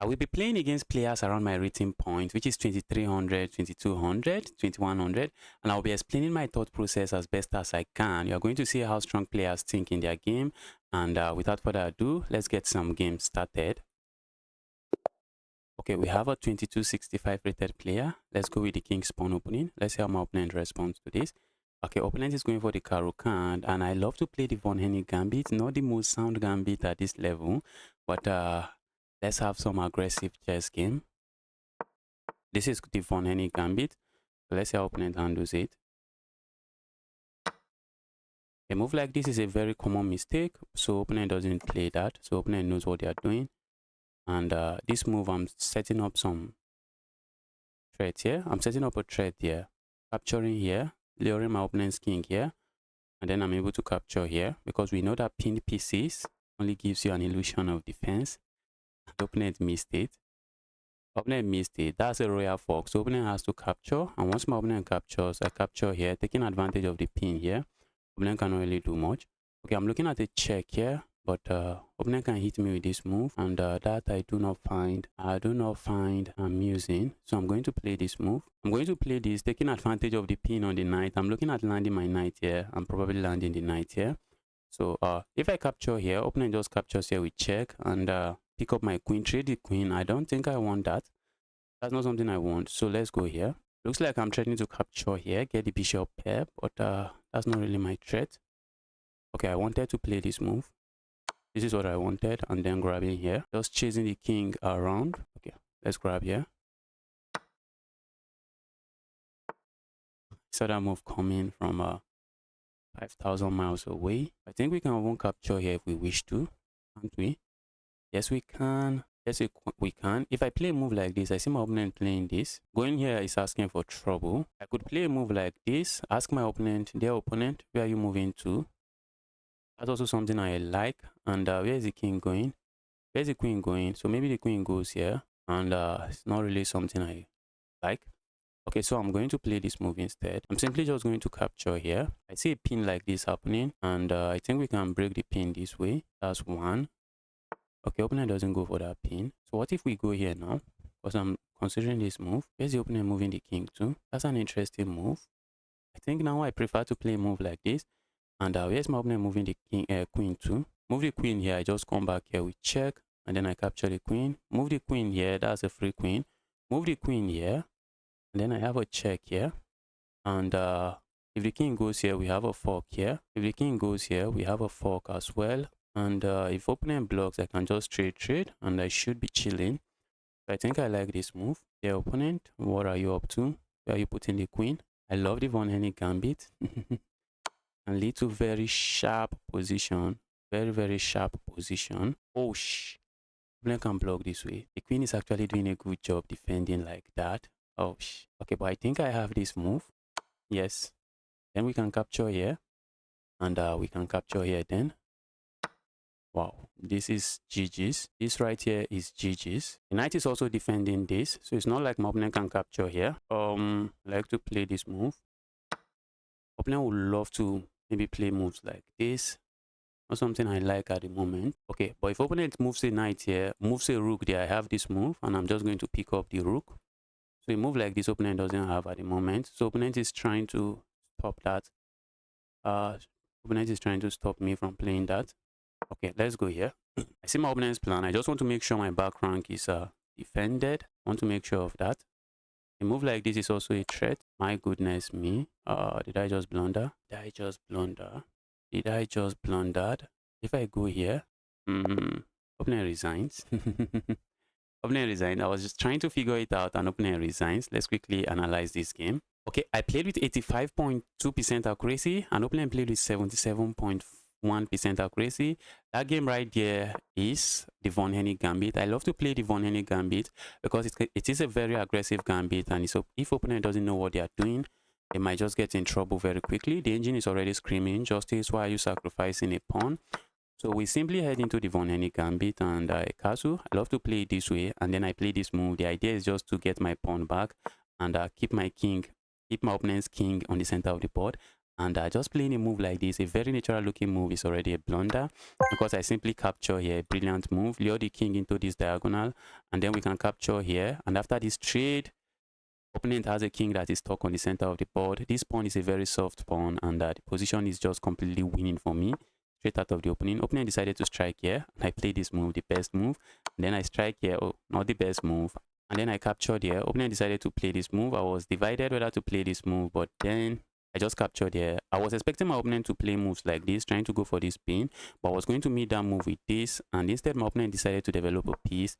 I will be playing against players around my rating point, which is 2300, 2200, 2100, and I'll be explaining my thought process as best as I can. You're going to see how strong players think in their game, and without further ado, let's get some games started. Okay, we have a 2265 rated player. Let's go with the king spawn opening. Let's see how my opponent responds to this. Okay, opponent is going for the Caro card, and I love to play the Von Hennig gambit. Not the most sound gambit at this level, but let's have some aggressive chess game. This is the Von Hennig gambit. So let's see how opponent handles it. A move like this is a very common mistake, so opponent doesn't play that. So opponent knows what they are doing. And this move, I'm setting up some threat here. I'm setting up a threat here, capturing here, luring my opponent's king here, and then I'm able to capture here because we know that pinned pieces only gives you an illusion of defense. The opponent missed it. Opponent missed it. That's a royal fork. So opponent has to capture, and once my opponent captures, I capture here, taking advantage of the pin here. Opponent cannot really do much. Okay, I'm looking at a check here, but opponent can hit me with this move, and that I do not find amusing. So I'm going to play this move. I'm going to play this, taking advantage of the pin on the knight. I'm looking at landing my knight here. I'm probably landing the knight here. So if I capture here, opponent just captures here with check, and pick up my queen, trade the queen. I don't think I want that. That's not something I want. So let's go here. Looks like I'm threatening to capture here, get the bishop pair, but that's not really my threat. Okay, I wanted to play this move. This is what I wanted, and then grabbing here, just chasing the king around. Okay, let's grab here. Saw that move coming from 5,000 miles away. I think we can even capture here if we wish to, can't we? Yes, we can. Yes, we can. If I play a move like this, I see my opponent playing this. Going here is asking for trouble. I could play a move like this, ask my opponent, their opponent, where are you moving to? That's also something I like. And where is the king going? Where's the queen going? So maybe the queen goes here. And it's not really something I like. Okay, so I'm going to play this move instead. I'm simply just going to capture here. I see a pin like this happening. And I think we can break the pin this way. That's one. Okay, opponent doesn't go for that pin. So what if we go here now? Because I'm considering this move. Where's the opponent moving the king to? That's an interesting move. I think now I prefer to play a move like this. And where's my opponent moving the king, queen to? Move the queen here. I just come back here with check. And then I capture the queen. Move the queen here. That's a free queen. Move the queen here. And then I have a check here. And if the king goes here, we have a fork here. If the king goes here, we have a fork as well. And if opponent blocks, I can just trade, and I should be chilling. I think I like this move. Yeah, opponent, what are you up to? Where are you putting the queen? I love the Von Hennig gambit. And lead to very sharp position. Very, very sharp position. Oh, opponent can block this way. The queen is actually doing a good job defending like that. Oh, okay, but I think I have this move. Yes. Then we can capture here. And we can capture here then. Wow, this is GG's. This right here is GG's. The knight is also defending this, so it's not like my opponent can capture here. I like to play this move. Opponent would love to maybe play moves like this. Not something I like at the moment. Okay, but if opponent moves a knight here, moves a rook there, I have this move, and I'm just going to pick up the rook. So a move like this, opponent doesn't have at the moment. So opponent is trying to stop that. Opponent is trying to stop me from playing that. Okay, let's go here. I see my opponent's plan. I just want to make sure my back rank is defended. I want to make sure of that. A move like this is also a threat. My goodness me. Did I just blunder? Did I just blunder? Did I just blunder? If I go here, opponent resigns. Opponent resigned. I was just trying to figure it out, and opponent resigns. Let's quickly analyze this game. Okay, I played with 85.2% accuracy, and opponent played with 77.1% accuracy. That game right there is the Von Hennig gambit. I love to play the Von Hennig gambit because it is a very aggressive gambit, and so if opponent doesn't know what they are doing, they might just get in trouble very quickly. The engine is already screaming, justice, why are you sacrificing a pawn? So we simply head into the Von Hennig gambit and a castle. I love to play it this way, and then I play this move. The idea is just to get my pawn back and keep my opponent's king on the center of the board. And just playing a move like this, a very natural looking move, is already a blunder, because I simply capture here, brilliant move, lure the king into this diagonal, and then we can capture here. And after this trade, opponent has a king that is stuck on the center of the board. This pawn is a very soft pawn, and the position is just completely winning for me, straight out of the opening. Opponent decided to strike here, and I played this move, the best move. And then I strike here, oh, not the best move. And then I captured here. Opponent decided to play this move. I was divided whether to play this move, but then I just captured here. I was expecting my opponent to play moves like this, trying to go for this pin, but I was going to meet that move with this, and instead my opponent decided to develop a piece.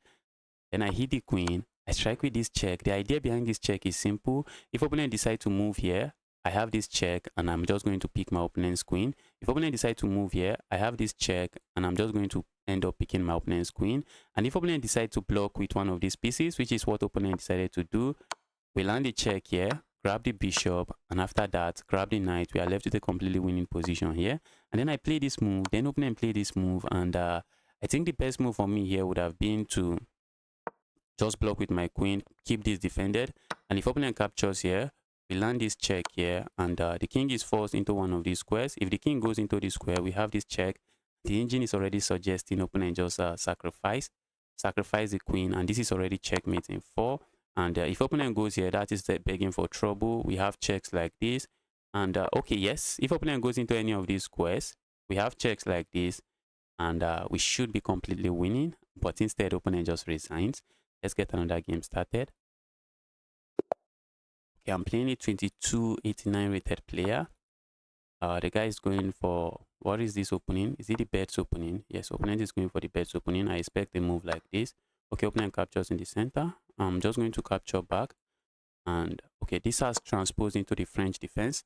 Then I hit the queen. I strike with this check. The idea behind this check is simple. If opponent decide to move here, I have this check, and I'm just going to pick my opponent's queen. If opponent decide to move here, I have this check, and I'm just going to end up picking my opponent's queen. And if opponent decide to block with one of these pieces, which is what opponent decided to do, we land the check here, grab the bishop, and after that, grab the knight. We are left with a completely winning position here. And then I play this move, then opponent play this move, and I think the best move for me here would have been to just block with my queen, keep this defended, and if opponent captures here, we land this check here, and the king is forced into one of these squares. If the king goes into this square, we have this check. The engine is already suggesting opponent just sacrifice the queen, and this is already checkmate in 4. And if opponent goes here, that is begging for trouble. We have checks like this, and okay, yes, if opponent goes into any of these squares, we have checks like this, and we should be completely winning, but instead opponent just resigns. Let's get another game started. Okay, I'm playing a 2289 rated player. The guy is going for, what is this opening? Is it the bets opening? Yes, opponent is going for the bets opening. I expect a move like this. Okay, opponent captures in the center. I'm just going to capture back. And okay, this has transposed into the French defense.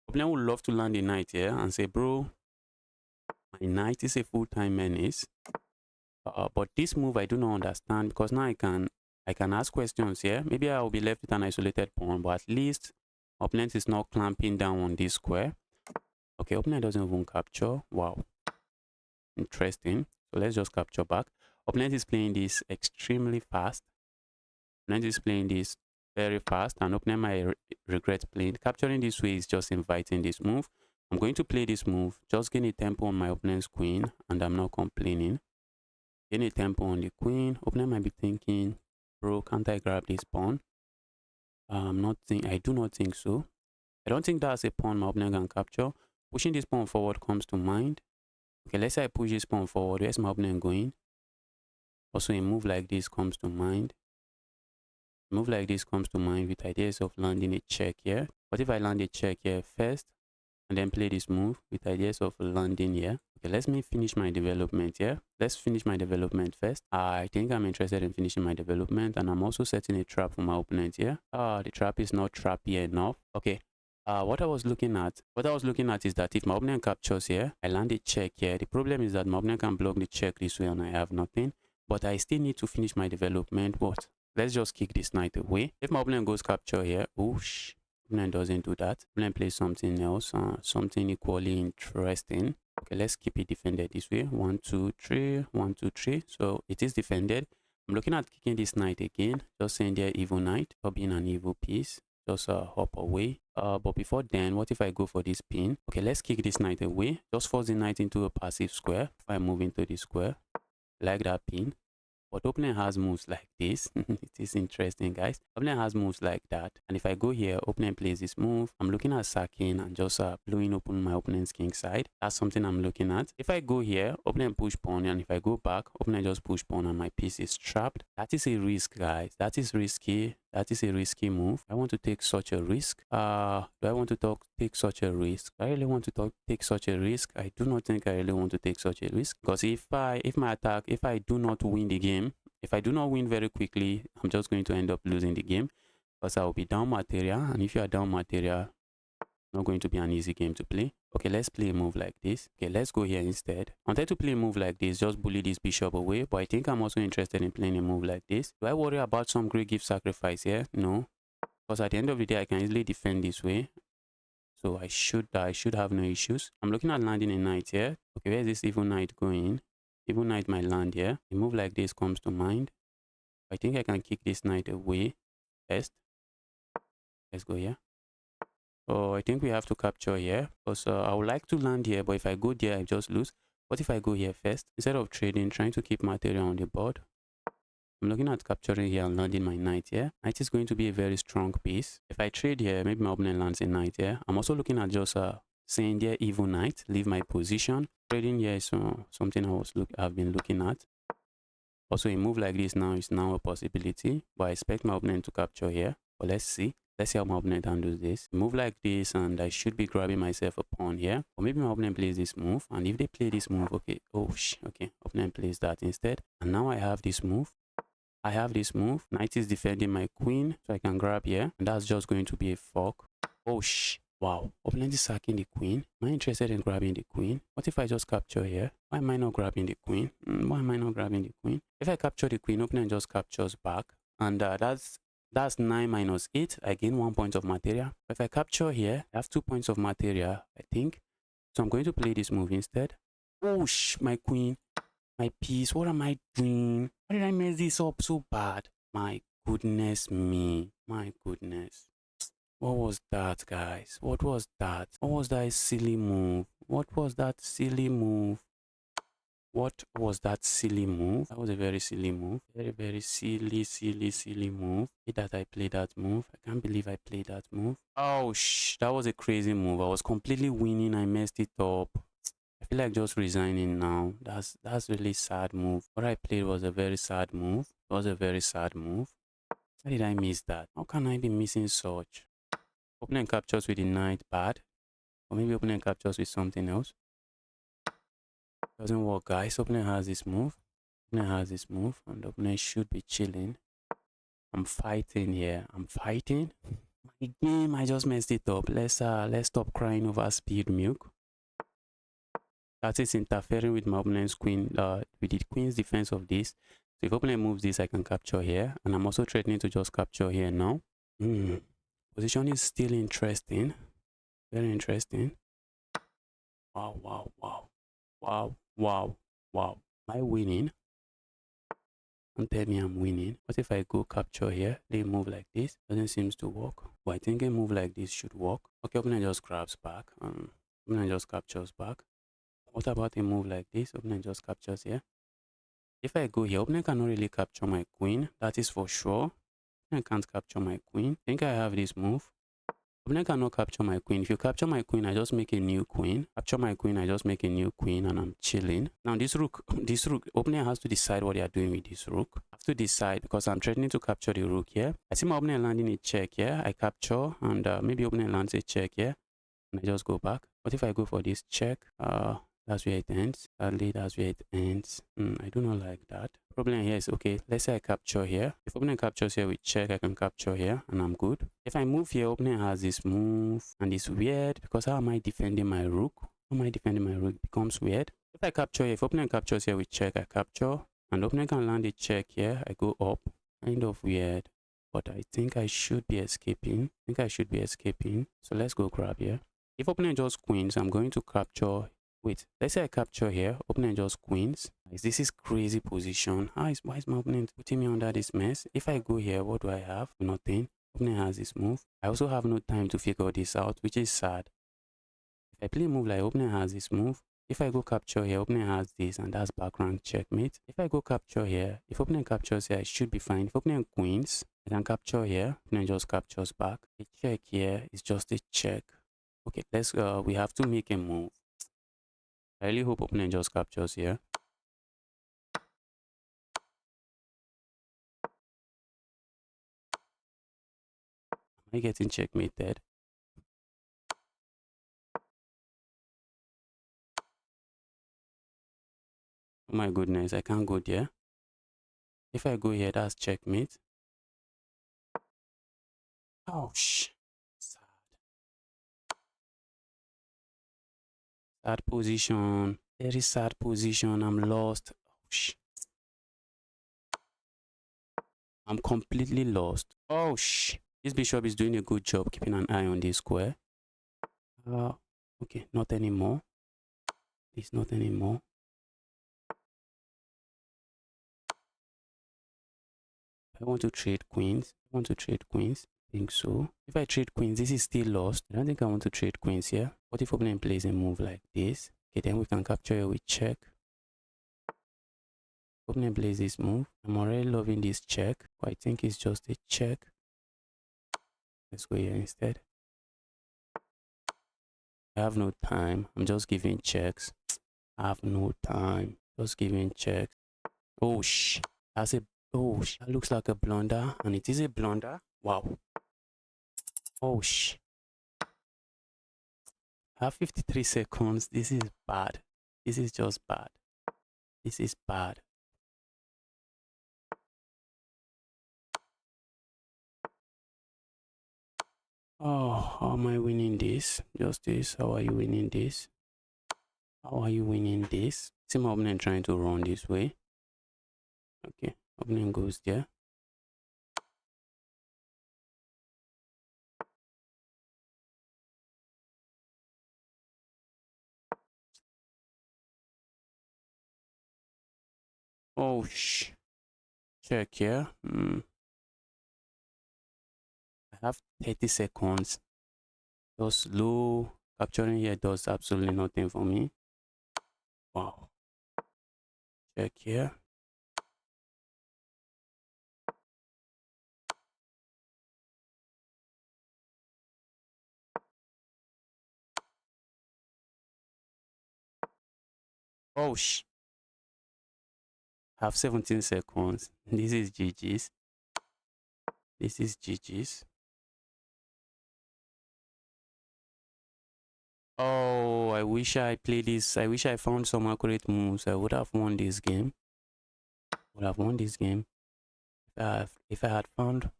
Opponent would love to land a knight here and say, bro, my knight is a full-time menace. But this move I do not understand, because now I can ask questions here. Maybe I will be left with an isolated pawn, but at least opponent is not clamping down on this square. Okay, opponent doesn't even capture. Wow, interesting. So let's just capture back. Opponent is playing this extremely fast. Opponent is playing this very fast, and opponent might regret playing. Capturing this way is just inviting this move. I'm going to play this move, just gain a tempo on my opponent's queen, and I'm not complaining. Gain a tempo on the queen. Opponent might be thinking, bro, can't I grab this pawn? I do not think so. I don't think that's a pawn my opponent can capture. Pushing this pawn forward comes to mind. Okay, let's say I push this pawn forward. Where's my opponent going? Also, a move like this comes to mind. A move like this comes to mind with ideas of landing a check here. What if I land a check here first, and then play this move with ideas of landing here? Okay, let me finish my development here. Let's finish my development first. I think I'm interested in finishing my development, and I'm also setting a trap for my opponent here. The trap is not trappy enough. Okay. What I was looking at is that if my opponent captures here, I land a check here. The problem is that my opponent can block the check this way, and I have nothing. But I still need to finish my development. But let's just kick this knight away. If my opponent goes capture here, whoosh. Opponent doesn't do that. Opponent plays something else, something equally interesting. Okay, let's keep it defended this way. 1 2 3, 1 2 3. So it is defended. I'm looking at kicking this knight again, just saying there evil knight, or being an evil piece. Just hop away. But before then, what if I go for this pin? Okay, let's kick this knight away. Just force the knight into a passive square. If I move into the square, like that pin. But opponent has moves like this. It is interesting, guys. Opponent has moves like that. And if I go here, opponent plays this move. I'm looking at sacking and just blowing open my opponent's king side. That's something I'm looking at. If I go here, opponent push pawn. And if I go back, opponent just push pawn and my piece is trapped. That is a risk, guys. That is risky. That is a risky move. I want to take such a risk. Do I want to take such a risk? I really want to take such a risk. I do not think I really want to take such a risk, because if I do not win the game, if I do not win very quickly, I'm just going to end up losing the game, because I will be down material, and if you are down material, not going to be an easy game to play. Okay, let's play a move like this. Okay, let's go here instead. I wanted to play a move like this, just bully this bishop away, but I think I'm also interested in playing a move like this. Do I worry about some great gift sacrifice here? No, because at the end of the day, I can easily defend this way. So I should have no issues. I'm looking at landing a knight here. Okay, where is this evil knight going? Evil knight might land here. A move like this comes to mind. I think I can kick this knight away first. Let's go here. So I think we have to capture here because I would like to land here, but if I go there, I just lose. What if I go here first? Instead of trading, trying to keep material on the board, I'm looking at capturing here and landing my knight here. Knight is going to be a very strong piece. If I trade here, maybe my opponent lands a knight here. I'm also looking at just saying there evil knight, leave my position. Trading here is something I've been looking at. Also, a move like this now is now a possibility, but I expect my opponent to capture here. But let's see. Let's see how my opponent handles this. Move like this, and I should be grabbing myself a pawn here. Or maybe my opponent plays this move, and if they play this move, okay, okay, opponent plays that instead. And now I have this move. I have this move. Knight is defending my queen, so I can grab here, and that's just going to be a fork. Wow. Opponent is sacking the queen. Am I interested in grabbing the queen? What if I just capture here? Why am I not grabbing the queen? Why am I not grabbing the queen? If I capture the queen, opponent just captures back, and that's 9 minus 8. I gain 1 point of material. If I capture here, I have 2 points of material, I think. So I'm going to play this move instead. My queen. My piece. What am I doing? Why did I mess this up so bad? My goodness me. My goodness. What was that, guys? What was that? What was that silly move? What was that silly move? What was that silly move? That was a very silly move. Very, very silly move. That I played that move. I can't believe I played that move. That was a crazy move. I was completely winning. I messed it up. I feel like just resigning now. That's really sad move. What I played was a very sad move. It was a very sad move. How did I miss that? How can I be missing such? Opponent captures with the knight, bad. Or maybe opponent captures with something else. Doesn't work, guys. Opponent has this move. Opponent has this move, and the opponent should be chilling. I'm fighting here. I'm fighting. My game, I just messed it up. Let's stop crying over spilled milk. That is interfering with my opponent's queen, with the queen's defense of this. So if opponent moves this, I can capture here. And I'm also threatening to just capture here now. Position is still interesting. Very interesting. Wow. Am I winning? Don't tell me I'm winning. What if I go capture here? They move like this. Doesn't seem to work. But I think a move like this should work. Okay, opponent just grabs back. Opponent just captures back. What about a move like this? Opponent just captures here. If I go here, opponent cannot really capture my queen. That is for sure. Opponent can't capture my queen. I think I have this move. Opponent cannot capture my queen. If you capture my queen, I just make a new queen. Capture my queen, I just make a new queen, and I'm chilling. Now this rook, opponent has to decide what they are doing with this rook. I have to decide because I'm threatening to capture the rook here. I see my opponent landing a check here. I capture, and maybe opponent lands a check here, and I just go back. What if I go for this check? That's where it ends. Sadly, that's where it ends. I do not like that. Problem here is, okay, let's say I capture here. If opponent captures here with check, I can capture here and I'm good. If I move here, opponent has this move and it's weird because how am I defending my rook? How am I defending my rook? It becomes weird. If I capture here, if opponent captures here with check, I capture. And opponent can land a check here. I go up. Kind of weird. But I think I should be escaping. So let's go grab here. If opponent just queens, I'm going to capture. Wait, let's say I capture here. Opponent just queens. This is crazy position. Why is my opponent putting me under this mess? If I go here, what do I have? Nothing. Opponent has this move. I also have no time to figure this out, which is sad. If I play a move like opponent has this move, if I go capture here, opponent has this, and that's background checkmate. If I go capture here, if opponent captures here, I should be fine. If opponent queens, I can capture here. Opponent just captures back. A check here is just a check. Okay, we have to make a move. I really hope opponent just captures here. Am I getting checkmated? Oh my goodness, I can't go there. If I go here, that's checkmate. Ouch. Sad position. Very sad position. I'm lost. Ouch. I'm completely lost. This bishop is doing a good job keeping an eye on this square. Okay, not anymore. It's not anymore. I want to trade queens. think so. If I trade queens, this is still lost. I don't think I want to trade queens here. What if opponent plays a move like this? Okay, then we can capture it with check. Opponent plays this move. I'm already loving this check, but I think it's just a check. Let's go here instead. I have no time. I'm just giving checks. I have no time. Just giving checks. Oh that's a that looks like a blunder, and it is a blunder. Wow. Oh I have 53 seconds. This is bad. This is just bad. This is bad. Oh, how am I winning this? Just this. How are you winning this? How are you winning this? See my opponent trying to run this way. Okay, opponent goes there. Oh check here. I have 30 seconds. Just low capturing here does absolutely nothing for me. Wow. Check here. Oh have 17 seconds. This is GG's. This is GG's. Oh, I wish I played this. I wish I found some accurate moves. I would have won this game. Would have won this game if I had found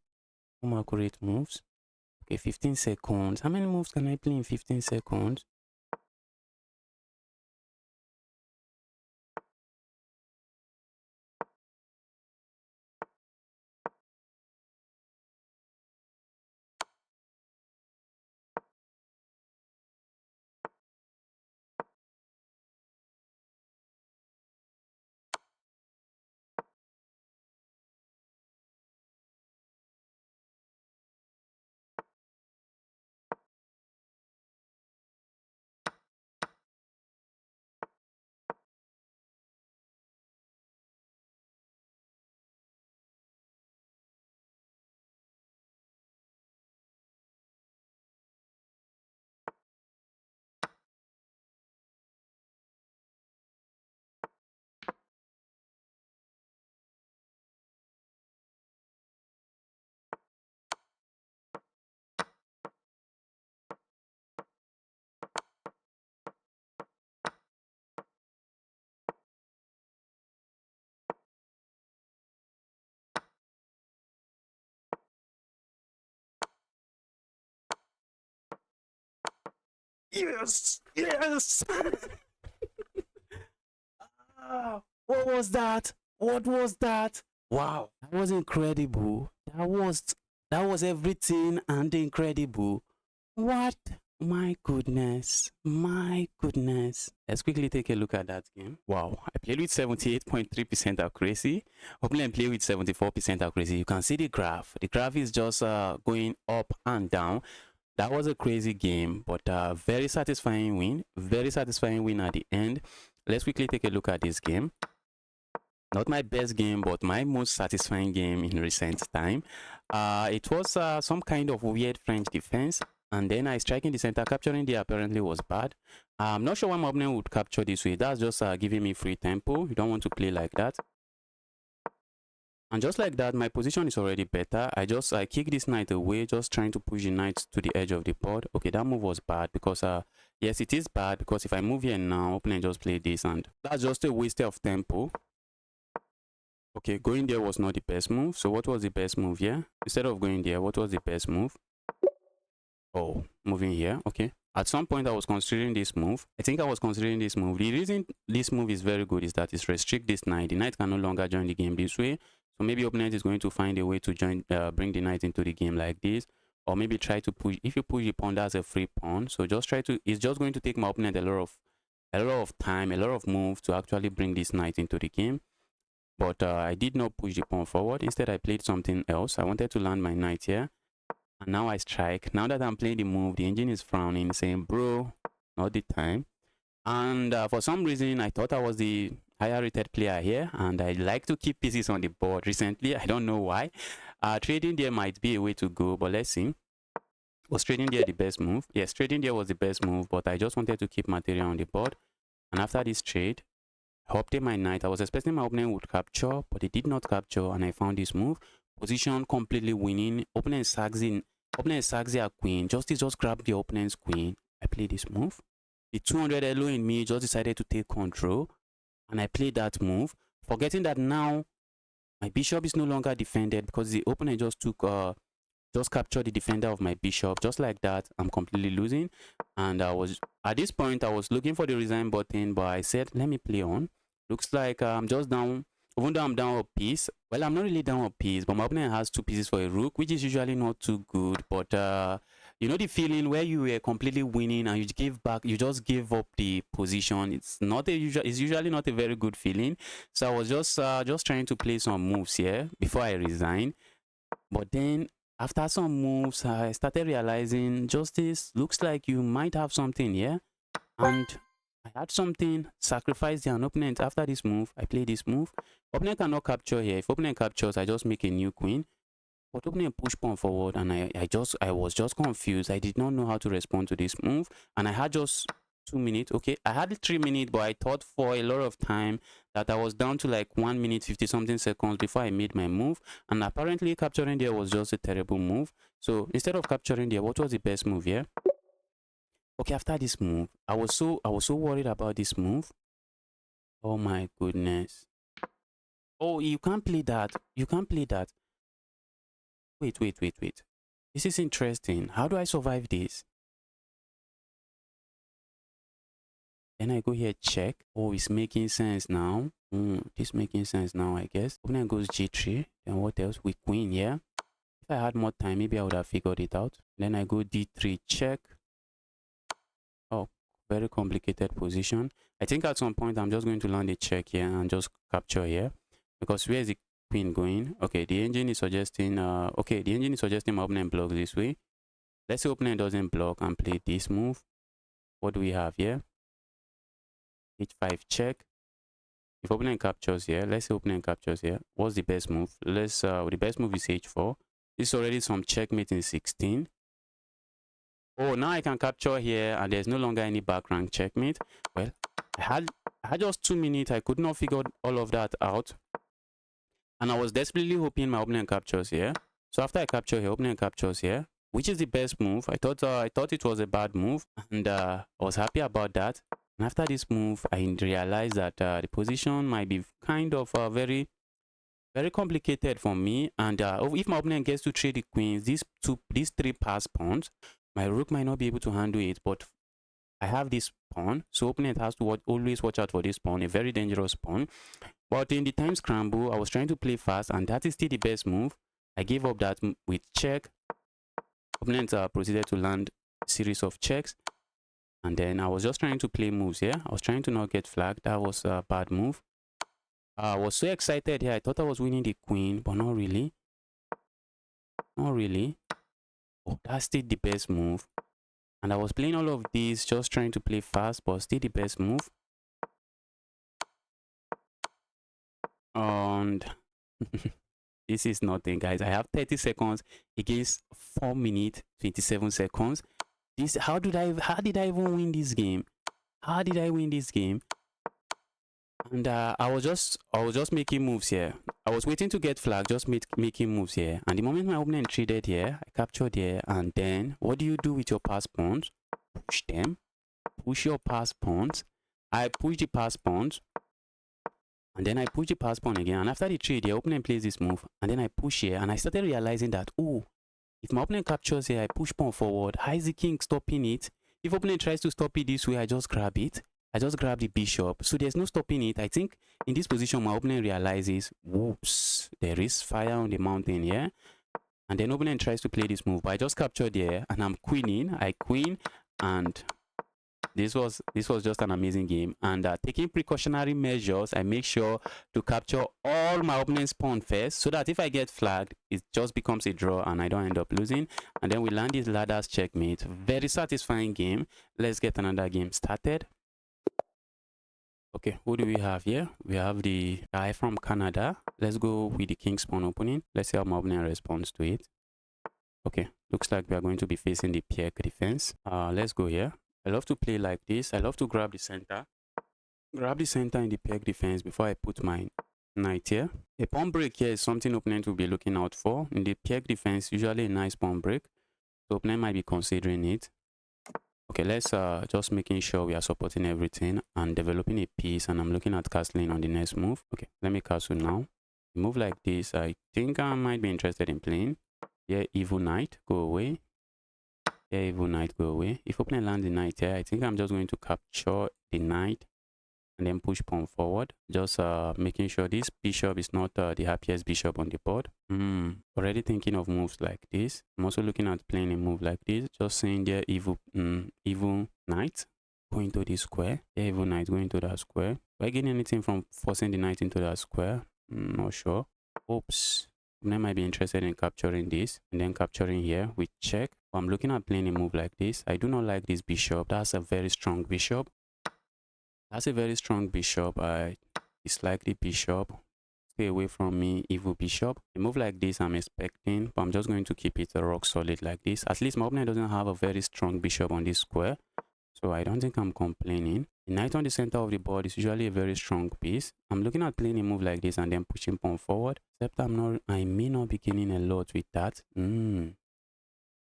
some accurate moves. Okay, 15 seconds. How many moves can I play in 15 seconds? Yes, yes. What was that? What was that? Wow, that was incredible. That was everything and incredible. What? My goodness. My goodness. Let's quickly take a look at that game. Wow. I played with 78.3% accuracy. Hopefully I play with 74% accuracy. You can see the graph. The graph is just going up and down. That was a crazy game, but very satisfying win. Very satisfying win at the end. Let's quickly take a look at this game. Not my best game, but my most satisfying game in recent time. It was some kind of weird French defense, and then I strike in the center. Capturing there apparently was bad. I'm not sure why my opponent would capture this way. That's just giving me free tempo. You don't want to play like that. And just like that, my position is already better. I kick this knight away, just trying to push the knight to the edge of the board. Okay, that move was bad because yes, it is bad because if I move here now, opponent just play this, and that's just a waste of tempo. Okay, going there was not the best move. So what was the best move here? Instead of going there, what was the best move? Oh, moving here. Okay. At some point, I was considering this move. I think I was considering this move. The reason this move is very good is that it restricts this knight. The knight can no longer join the game this way. So maybe opponent is going to find a way to bring the knight into the game like this. Or maybe try to push. If you push the pawn, that's a free pawn. So just try to. It's just going to take my opponent a lot of time, a lot of moves to actually bring this knight into the game. But I did not push the pawn forward. Instead, I played something else. I wanted to land my knight here. and now I strike. Now that I'm playing the move, the engine is frowning, saying, bro, not the time. And for some reason, I thought I was the higher rated player here, and I like to keep pieces on the board recently. I don't know why. Trading there might be a way to go, but let's see. Was trading there the best move? Yes, trading there was the best move, but I just wanted to keep material on the board. And after this trade, I opted my knight. I was expecting my opponent would capture, but it did not capture, and I found this move. Position completely winning. Opponent sags a queen. Justice just grabbed the opponent's queen. I played this move. The 200 elo in me just decided to take control, and I played that move, forgetting that now my bishop is no longer defended because the opponent just captured the defender of my bishop. Just like that, I'm completely losing. And at this point I was looking for the resign button, but I said, let me play on. Looks like I'm just down. Even though I'm down a piece, well, I'm not really down a piece, but my opponent has 2 pieces for a rook, which is usually not too good. But you know the feeling where you were completely winning and you just give up the position. It's usually not a very good feeling. So I was just trying to play some moves here before I resign. But then after some moves, I started realizing, Justice, looks like you might have something here. And I had something, sacrifice the opponent. After this move, I play this move. Opponent cannot capture here. If opponent captures, I just make a new queen. But opponent push pawn forward, and I was just confused. I did not know how to respond to this move. And I had just 2 minutes. Okay, I had 3 minutes, but I thought for a lot of time that I was down to like 1 minute 50 something seconds before I made my move. And apparently capturing there was just a terrible move. So instead of capturing there, what was the best move here? Okay, after this move, I was so worried about this move. Oh my goodness. Oh, you can't play that. You can't play that. Wait. This is interesting. How do I survive this? Then I go here, check. Oh, it's making sense now. This making sense now, I guess. Opponent goes g3. Then what else? With queen, yeah. If I had more time, maybe I would have figured it out. Then I go d3, check. Oh, very complicated position. I think at some point I'm just going to land a check here and just capture here. Because where is the queen going? Okay, the engine is suggesting my opponent blocks this way. Let's say opponent doesn't block and play this move. What do we have here? h5 check. If opponent captures here, let's say opponent captures here. What's the best move? The best move is h4. This is already some checkmate in 16. Oh, now I can capture here and there's no longer any back rank checkmate. Well, I had just 2 minutes. I could not figure all of that out. And I was desperately hoping my opponent captures here. So after I capture here, opponent captures here, which is the best move. I thought it was a bad move, and I was happy about that. And after this move, I realized that the position might be kind of very complicated for me. And if my opponent gets to trade the queens, these 3 pass pawns, my rook might not be able to handle it. But I have this pawn, so opponent has to always watch out for this pawn, a very dangerous pawn. But in the time scramble, I was trying to play fast, and that is still the best move. I gave up that with check. Opponent proceeded to land a series of checks. And then I was just trying to play moves here. I was trying to not get flagged. That was a bad move. I was so excited here. I thought I was winning the queen, but not really. Not really. Oh, that's still the best move. And I was playing all of these, just trying to play fast, but still the best move. And this is nothing, guys. I have 30 seconds against 4 minutes 27 seconds. How did I even win this game? How did I win this game? And I was just making moves here. I was waiting to get flagged, just making moves here. And the moment my opponent traded here, I captured here. And then what do you do with your pass pawns? Push them. Push your pass pawns. I push the pass pawns. And then I push the pass pawn again. And after the trade, the opponent plays this move. And then I push here. And I started realizing that, oh, if my opponent captures here, I push pawn forward. How is the king stopping it? If opponent tries to stop it this way, I just grab it. I just grab the bishop. So there's no stopping it. I think in this position, my opponent realizes, whoops, there is fire on the mountain here. And then opponent tries to play this move. But I just captured here and I'm queening. I queen and this was just an amazing game. And taking precautionary measures, I make sure to capture all my opponent's pawn first, so that if I get flagged, it just becomes a draw and I don't end up losing. And then we land these ladders checkmate. Very satisfying game. Let's get another game started. Okay, who do we have here? We have the guy from Canada. Let's go with the king's pawn opening. Let's see how my opponent responds to it. Okay, looks like we are going to be facing the peg defense. Let's go here. I love to play like this. I love to grab the center. Grab the center in the peg defense before I put my knight here. A pawn break here is something opponent will be looking out for. In the peg defense, usually a nice pawn break. So opponent might be considering it. Okay, let's just making sure we are supporting everything and developing a piece, and I'm looking at castling on the next move. Okay, let me castle now. Move like this. I think I might be interested in playing. Yeah, evil knight, go away. Yeah, evil knight, go away. If opponent lands the knight here, I think I'm just going to capture the knight and then push pawn forward. Just making sure this bishop is not the happiest bishop on the board. Already thinking of moves like this. I'm also looking at playing a move like this. Just saying there, evil knight, go into this square. Yeah, evil knight, go into that square. Do I gain anything from forcing the knight into that square? Not sure. Oops. I might be interested in capturing this and then capturing here with check. I'm looking at playing a move like this. I do not like this bishop. That's a very strong bishop. That's a very strong bishop. I dislike the bishop. Stay away from me, evil bishop. A move like this I'm expecting, but I'm just going to keep it rock solid like this. At least my opponent doesn't have a very strong bishop on this square, so I don't think I'm complaining. The knight on the center of the board is usually a very strong piece. I'm looking at playing a move like this and then pushing pawn forward, except I may not be gaining a lot with that.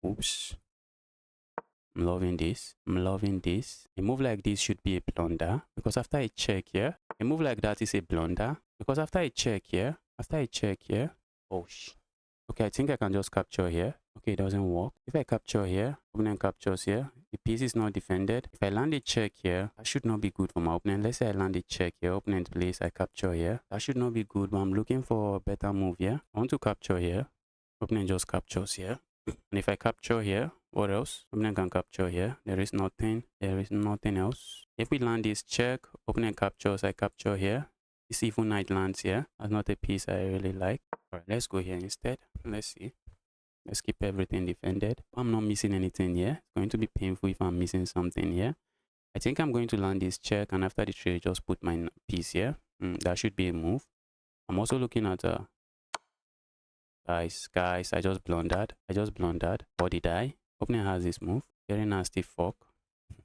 Oops. I'm loving this. I'm loving this. A move like this should be a blunder, because after I check here, a move like that is a blunder, because after I check here, oh okay, I think I can just capture here. Okay, it doesn't work. If I capture here, opponent captures here, the piece is not defended. If I land a check here, that should not be good for my opponent. Let's say I land a check here, opponent plays, I capture here. That should not be good, but I'm looking for a better move here. I want to capture here. Opponent just captures here. And if I capture here, what else? Opponent can capture here. There is nothing. There is nothing else. If we land this check, opponent captures, I capture here. This evil knight lands here. That's not a piece I really like. Alright, let's go here instead. Let's see. Let's keep everything defended. I'm not missing anything here. It's going to be painful if I'm missing something here. I think I'm going to land this check, and after the trade, just put my piece here. That should be a move. I'm also looking at guys, I just blundered. Or did I? Opponent has this move. Very nasty fork.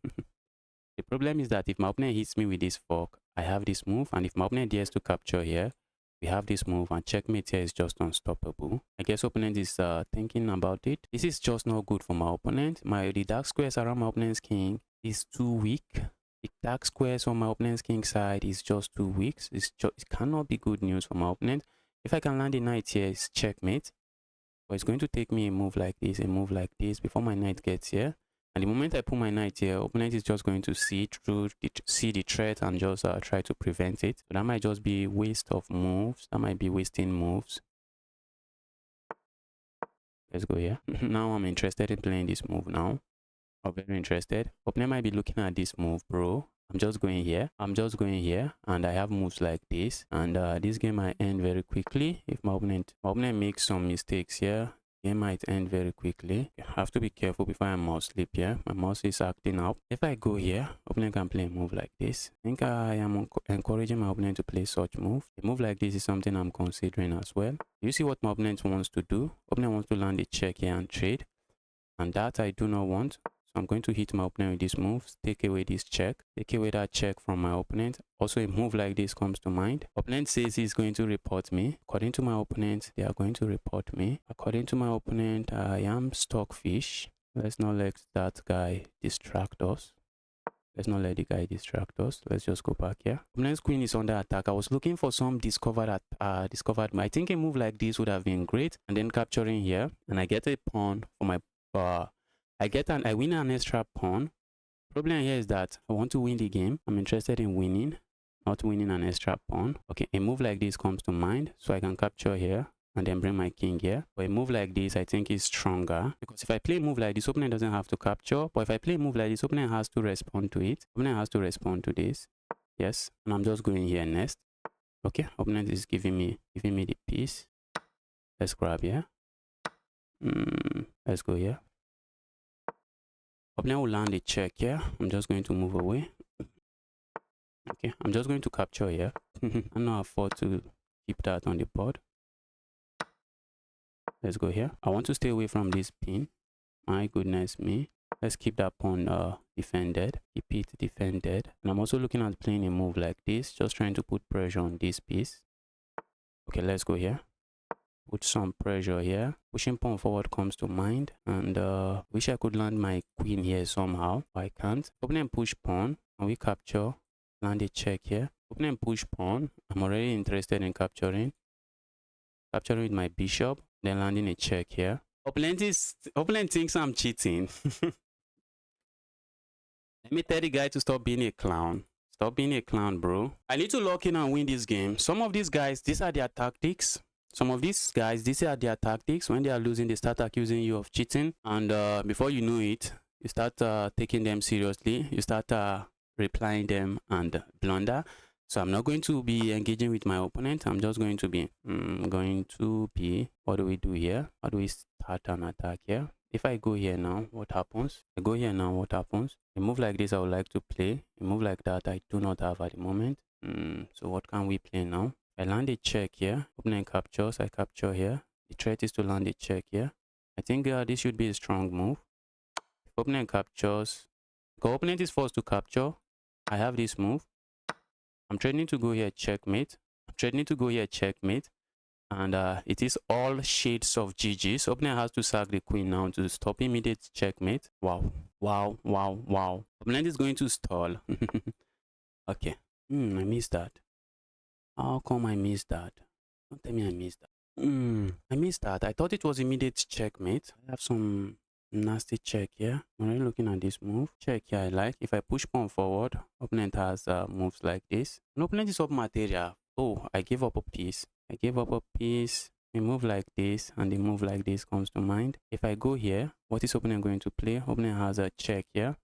The problem is that if my opponent hits me with this fork, I have this move, and if my opponent dares to capture here, we have this move, and checkmate here is just unstoppable. I guess opponent is thinking about it. This is just not good for my opponent. The dark squares around my opponent's king is too weak. The dark squares on my opponent's king side is just too weak. It cannot be good news for my opponent. If I can land a knight here, it's checkmate. But it's going to take me a move like this before my knight gets here. And the moment I put my knight here, opponent is just going to see the threat and just try to prevent it. So that might just be waste of moves. That might be wasting moves. Let's go here. Now I'm interested in playing this move now. I'm very interested. Opponent might be looking at this move, bro. I'm just going here, and I have moves like this, and this game might end very quickly if my opponent makes some mistakes here. Game might end very quickly. I have to be careful before I mouse sleep here. My mouse is acting up. If I go here, opponent can play a move like this. I think I am encouraging my opponent to play such move. A move like this is something I'm considering as well. You see what my opponent wants to do? Opponent wants to land a check here and trade, and that I do not want. So I'm going to hit my opponent with this move, take away this check, take away that check from my opponent. Also, a move like this comes to mind. Opponent says he's going to report me. According to my opponent, they are going to report me. According to my opponent, I am stockfish. Let's not let that guy distract us. Let's not let the guy distract us. Let's just go back here. Opponent's queen is under attack. I was looking for some discovered. I think a move like this would have been great. And then capturing here, and I get a pawn for my I win an extra pawn. Problem here is that I want to win the game. I'm interested in winning, not winning an extra pawn. Okay, a move like this comes to mind, so I can capture here and then bring my king here. But a move like this, I think is stronger, because if I play a move like this, opponent doesn't have to capture. But if I play a move like this, opponent has to respond to it. Opponent has to respond to this. Yes, and I'm just going here next. Okay, opponent is giving me the piece. Let's grab here. Let's go here. Opponent will land a check here. I'm just going to move away. Okay, I'm just going to capture here. I not afford to keep that on the board. Let's go here. I want to stay away from this pin. My goodness me. Let's keep that pawn defended. Keep it defended. And I'm also looking at playing a move like this, just trying to put pressure on this piece. Okay, let's go here. Put some pressure here. Pushing pawn forward comes to mind. And wish I could land my queen here somehow. But I can't. Opponent push pawn. And we capture. Land a check here. Opponent push pawn. I'm already interested in capturing. Capturing with my bishop. Then landing a check here. Opponent thinks I'm cheating. Let me tell the guy to stop being a clown. Stop being a clown, bro. I need to lock in and win this game. Some of these guys, these are their tactics. Some of these guys, these are their tactics. When they are losing, they start accusing you of cheating. And before you know it, you start taking them seriously. You start replying them and blunder. So I'm not going to be engaging with my opponent. I'm just going to be, what do we do here? How do we start an attack here? If I go here now, what happens? I go here now, what happens? A move like this I would like to play. A move like that I do not have at the moment. So what can we play now? I land a check here. Opponent captures, I capture here. The threat is to land a check here. I think this should be a strong move. If opponent captures, because opponent is forced to capture, I have this move. I'm threatening to go here checkmate. I'm threatening to go here checkmate. And it is all shades of GG. So opponent has to sack the queen now to stop immediate checkmate. Wow. Wow. Wow. Wow. Opponent is going to stall. Okay. I missed that. How come I missed that? Don't tell me I missed that. I missed that. I thought it was immediate checkmate. I have some nasty check here. I'm already looking at this move. Check here I like. If I push pawn forward, opponent has moves like this. An opponent is up material. Oh, I gave up a piece. I gave up a piece. A move like this and a move like this comes to mind. If I go here, what is opponent going to play? Opponent has a check here.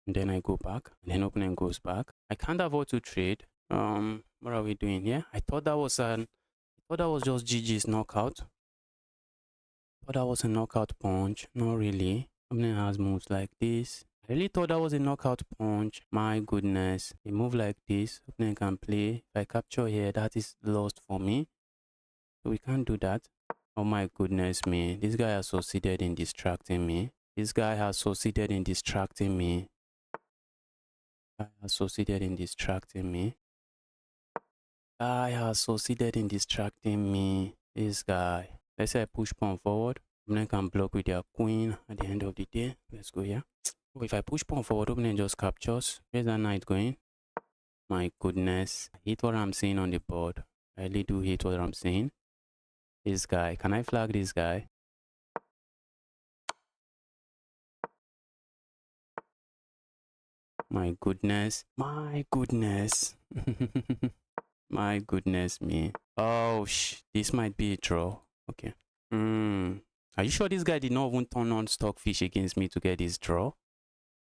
And then I go back. And then opponent goes back. I can't afford to trade. What are we doing here? I thought that was just GG's knockout. I thought that was a knockout punch. Not really. Opponent has moves like this. I really thought that was a knockout punch. My goodness. A move like this, opponent can play. If I capture here, that is lost for me. So we can't do that. Oh my goodness me. This guy has succeeded in distracting me. This guy has succeeded in distracting me. Guy has succeeded in distracting me. Guy has succeeded in distracting me. This guy. Let's say I push pawn forward. Opponent can block with their queen at the end of the day. Let's go here. Oh, if I push pawn forward, opponent just captures. Where's that knight going? My goodness. I hate what I'm seeing on the board. I really do hate what I'm seeing. This guy. Can I flag this guy? My goodness. My goodness. My goodness me. Oh, this might be a draw. Okay. Are you sure this guy did not even turn on stockfish against me to get this draw?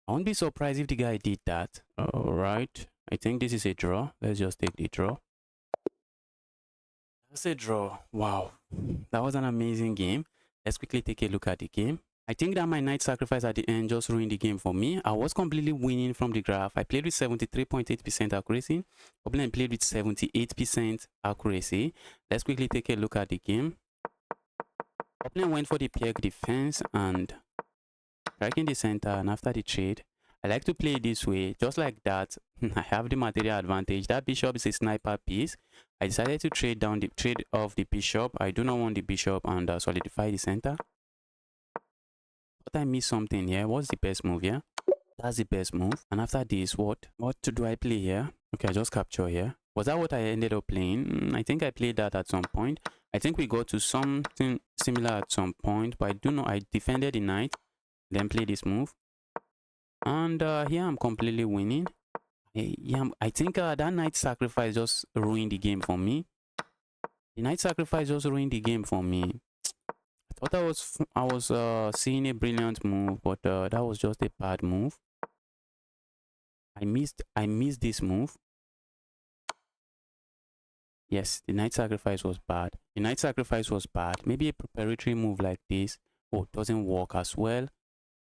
I won't be surprised if the guy did that. Alright. I think this is a draw. Let's just take the draw. That's a draw. Wow. That was an amazing game. Let's quickly take a look at the game. I think that my knight sacrifice at the end just ruined the game for me. I was completely winning from the graph. I played with 73.8% accuracy. Opponent played with 78% accuracy. Let's quickly take a look at the game. Opponent went for the peg defense and striking the center, and after the trade, I like to play it this way, just like that. I have the material advantage. That bishop is a sniper piece. I decided to trade off the bishop. I do not want the bishop and solidify the center. But I missed something here. What's the best move here? That's the best move. And after this, what do I play here? Okay, I just capture here. Was that what I ended up playing? I think I played that at some point. I think we got to something similar at some point, but I do know I defended the knight, then play this move. And here I'm completely winning. Yeah, I think that knight sacrifice just ruined the game for me. The knight sacrifice just ruined the game for me. I thought I was seeing a brilliant move, but that was just a bad move. I missed this move. Yes, the knight sacrifice was bad. The knight sacrifice was bad. Maybe a preparatory move like this. Oh, doesn't work as well.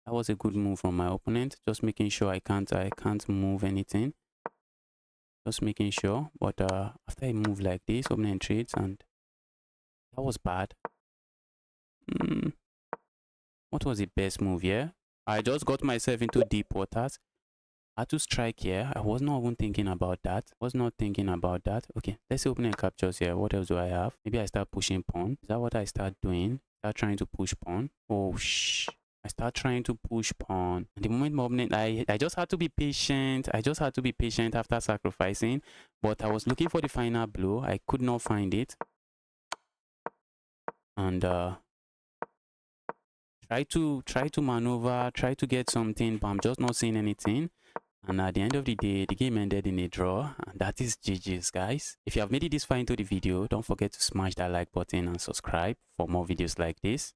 That was a good move from my opponent. Just making sure I can't move anything. Just making sure. But after I move like this, opponent trades, and that was bad. What was the best move here? I just got myself into deep waters. I had to strike here. I was not even thinking about that. Okay, let's see opponent captures here. What else do I have? Maybe I start pushing pawn. Is that what I start doing? Start trying to push pawn. Oh, I start trying to push pawn. And the moment my opponent, I just had to be patient. I just had to be patient after sacrificing. But I was looking for the final blow. I could not find it. And try to maneuver, try to get something, but I'm just not seeing anything. And at the end of the day, the game ended in a draw, and that is GG's, guys. If you have made it this far into the video, don't forget to smash that like button and subscribe for more videos like this.